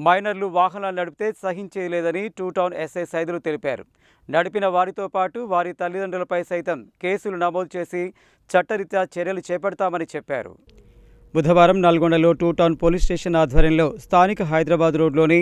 మైనర్లు వాహనాలు నడిపితే సహించేయలేదని టూ టౌన్ ఎస్ఐ సైదులు తెలిపారు. నడిపిన వారితో పాటు వారి తల్లిదండ్రులపై సైతం కేసులు నమోదు చేసి చట్టరీత్యా చర్యలు చేపడతామని చెప్పారు. బుధవారం నల్గొండలో టూ టౌన్ పోలీస్ స్టేషన్ ఆధ్వర్యంలో స్థానిక హైదరాబాద్ రోడ్లోని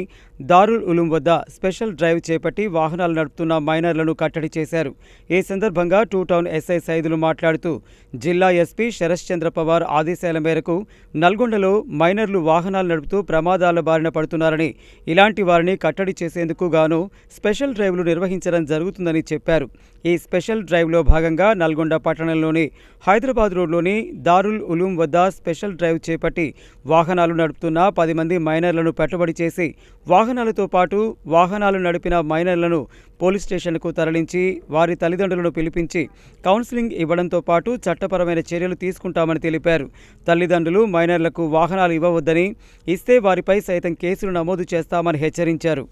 దారుల్ ఉలూం వద్ద స్పెషల్ డ్రైవ్ చేపట్టి వాహనాలు నడుపుతున్న మైనర్లను కట్టడి చేశారు. ఈ సందర్భంగా టూ టౌన్ ఎస్ఐ సైదులు మాట్లాడుతూ జిల్లా ఎస్పీ శరశ్చంద్ర పవార్ ఆదేశాల మేరకు నల్గొండలో మైనర్లు వాహనాలు నడుపుతూ ప్రమాదాల బారిన పడుతున్నారని, ఇలాంటి వారిని కట్టడి చేసేందుకు గాను స్పెషల్ డ్రైవ్లు నిర్వహించడం జరుగుతుందని చెప్పారు. ఈ స్పెషల్ డ్రైవ్లో భాగంగా నల్గొండ పట్టణంలోని హైదరాబాద్ రోడ్లోని దారుల్ ఉలూం వద్ద స్పెషల్ డ్రైవ్ చేపట్టి వాహనాలు నడుపుతున్న 10 మంది మైనర్లను పట్టుబడి చేసి వాహనాలతో పాటు వాహనాలు నడిపిన మైనర్లను పోలీస్ స్టేషన్కు తరలించి వారి తల్లిదండ్రులను పిలిపించి కౌన్సిలింగ్ ఇవ్వడంతో పాటు చట్టపరమైన చర్యలు తీసుకుంటామని తెలిపారు. తల్లిదండ్రులు మైనర్లకు వాహనాలు ఇవ్వవద్దని, ఇస్తే వారిపై సైతం కేసులు నమోదు చేస్తామని హెచ్చరించారు.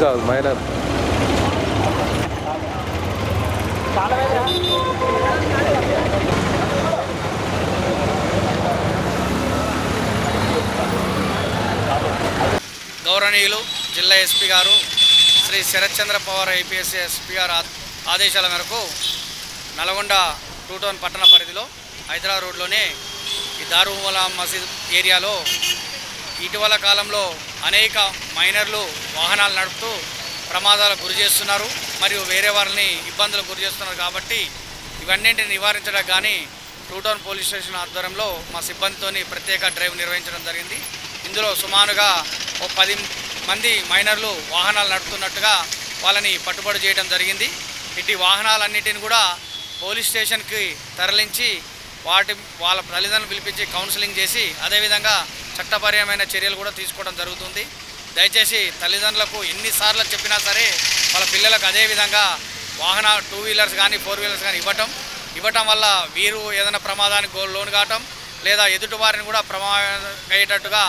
కాదు మైనర్ గౌరవనీయులు జిల్లా ఎస్పీ గారు శ్రీ శరత్చంద్ర పవార్ ఐపీఎస్ ఎస్పీ గారు ఆదేశాల మేరకు నల్గొండ టూ టౌన్ పట్టణ పరిధిలో హైదరాబాద్ రోడ్లోనే ఈ దారుల్ ఉలూం మసీద్ ఏరియాలో ఇటీవల కాలంలో అనేక మైనర్లు వాహనాలు నడుపుతూ ప్రమాదాలకు గురి చేస్తున్నారు మరియు వేరే వారిని ఇబ్బందులకు గురి చేస్తున్నారు. కాబట్టి ఇవన్నింటిని నివారించడానికి కానీ టూ టౌన్ పోలీస్ స్టేషన్ ఆధ్వర్యంలో మా సిబ్బందితోని ప్రత్యేక డ్రైవ్ నిర్వహించడం జరిగింది. ఇందులో సుమారుగా 10 మంది మైనర్లు వాహనాలు నడుపుతున్నట్టుగా వాళ్ళని పట్టుబడి చేయడం జరిగింది. ఇటు వాహనాలన్నిటిని కూడా పోలీస్ స్టేషన్కి తరలించి వాళ్ళ తల్లిదండ్రులు పిలిపించి కౌన్సిలింగ్ చేసి అదేవిధంగా చట్టపరమైన చర్యలు కూడా తీసుకోవడం జరుగుతుంది. దయచేసి తల్లిదండ్రులకు ఎన్నిసార్లు చెప్పినా సరే వాళ్ళ పిల్లలకు అదేవిధంగా వాహనాలు 2 వీలర్స్ కానీ 4 వీలర్స్ కానీ ఇవ్వటం వల్ల వీరు ఏదైనా ప్రమాదానికి లోను కావటం లేదా ఎదుటి వారిని కూడా ప్రమాదం అయ్యేటట్టుగా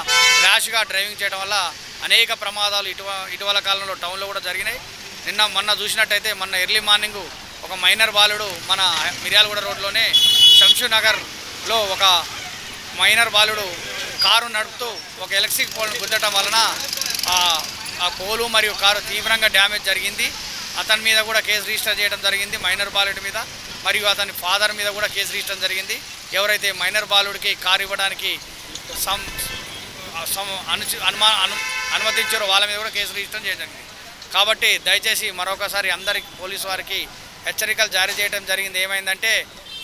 ర్యాష్గా డ్రైవింగ్ చేయడం వల్ల అనేక ప్రమాదాలు ఇటీవల కాలంలో టౌన్లో కూడా జరిగినాయి. మొన్న చూసినట్టయితే మొన్న ఎర్లీ మార్నింగ్ ఒక మైనర్ బాలుడు మన మిర్యాలగూడ రోడ్లోనే శంషునగర్లో ఒక మైనర్ బాలుడు కారు నడుపుతూ ఒక ఎలక్ట్రిక్ పోల్ను గుద్దటం వలన ఆ పోలు మరియు కారు తీవ్రంగా డ్యామేజ్ జరిగింది. అతని మీద కూడా కేసు రిజిస్టర్ చేయడం జరిగింది, మైనర్ బాలుడి మీద, మరియు అతని ఫాదర్ మీద కూడా కేసు రిజిస్టర్ జరిగింది. ఎవరైతే మైనర్ బాలుడికి కారు ఇవ్వడానికి అనుమతించారో వాళ్ళ మీద కూడా కేసు రిజిస్టర్ చేయడం జరిగింది. కాబట్టి దయచేసి మరొకసారి అందరికి పోలీసు వారికి హెచ్చరికలు జారీ చేయడం జరిగింది. ఏమైందంటే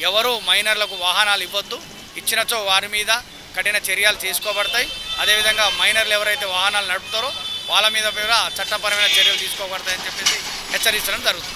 ఎవరు మైనర్లకు వాహనాలు ఇవ్వద్దు, ఇచ్చినచో వారి మీద కఠిన చర్యలు తీసుకోబడతాయి. అదేవిధంగా మైనర్లు ఎవరైతే వాహనాలు నడుపుతారో వాళ్ళ మీద కూడా చట్టపరమైన చర్యలు తీసుకోబడతాయని చెప్పేసి హెచ్చరించడం జరుగుతుంది.